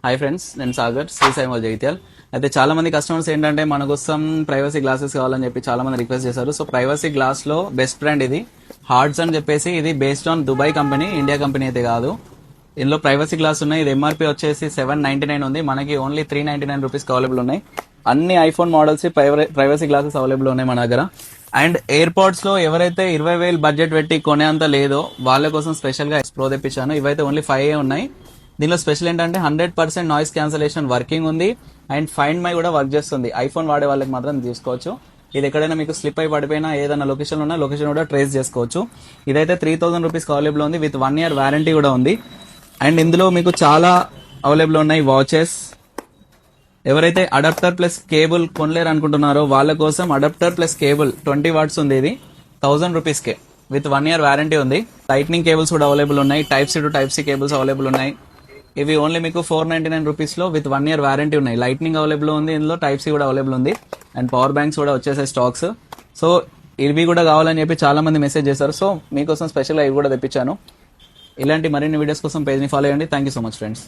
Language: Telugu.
హాయ్ ఫ్రెండ్స్, నేను సాగర్ శ్రీ సాయి మాల్ జగిత్యాల్. అయితే చాలా మంది కస్టమర్స్ ఏంటంటే మన కోసం ప్రైవసీ గ్లాసెస్ కావాలని చెప్పి చాలా మంది రిక్వెస్ట్ చేశారు. సో ప్రైవసీ గ్లాస్ లో బెస్ట్ బ్రాండ్ ఇది హార్డ్స్ అని చెప్పేసి, ఇది based on Dubai company, India company అయితే కాదు. ఇందులో ప్రైవసీ గ్లాస్ ఉన్నాయి. ఇది ఎంఆర్పీ వచ్చేసి 799 ఉంది, మనకి ఓన్లీ 399 రూపీస్ అవైలబుల్ ఉన్నాయి. అన్ని iPhone models privacy glasses available ఉన్నాయి మన దగ్గర. అండ్ ఎయిర్పోర్ట్స్ లో ఎవరైతే 20,000 బడ్జెట్ పెట్టి కొనేంత లేదో వాళ్ళ కోసం స్పెషల్ గా ప్రో తెప్పించాను. ఇవైతే ఓన్లీ 5 ఉన్నాయి. దీనిలో స్పెషల్ ఏంటంటే 100% నాయిస్ క్యాన్సలేషన్ వర్కింగ్ ఉంది అండ్ ఫైండ్ మై కూడా వర్క్ చేస్తుంది. ఐఫోన్ వాడే వాళ్ళకి మాత్రం తీసుకోవచ్చు. ఇది ఎక్కడైనా మీకు స్లిప్ అయి పడిపోయినా ఏదైనా లొకేషన్ ఉన్నా లొకేషన్ కూడా ట్రేస్ చేసుకోవచ్చు. ఇదైతే 3,000 రూపీస్ అవైలబుల్ ఉంది, విత్ 1 year వారంటీ కూడా ఉంది. అండ్ ఇందులో మీకు చాలా అవైలబుల్ ఉన్నాయి వాచెస్. ఎవరైతే అడాప్టర్ ప్లస్ కేబుల్ కొనలేరు అనుకుంటున్నారో వాళ్ళ కోసం అడాప్టర్ ప్లస్ కేబుల్ 20 వాట్స్ ఉంది. ఇది 1000 రూపీస్కే విత్ 1 year వారంటీ ఉంది. లైట్నింగ్ కేబుల్స్ కూడా అవైలబుల్ ఉన్నాయి. Type C to type C cables available ఉన్నాయి. ఇవి ఓన్లీ మీకు 499 రూపీస్ లో విత్ 1 year వారంటీ ఉన్నాయి. లైట్నింగ్ అవైలబుల్ ఉంది, ఇందులో టైప్ సి కూడా అవైలబుల్ ఉంది. అండ్ పవర్ బ్యాంక్స్ కూడా వచ్చేసాయి స్టాక్స్. సో ఇవి కూడా కావాలని చెప్పి చాలా మంది మెసేజ్ చేశారు. సో మీకోసం స్పెషల్గా ఇవి కూడా తెప్పించాను. ఇలాంటి మరిన్ని వీడియోస్ కోసం పేజ్ని ఫాలో చేయండి. Thank you so much friends.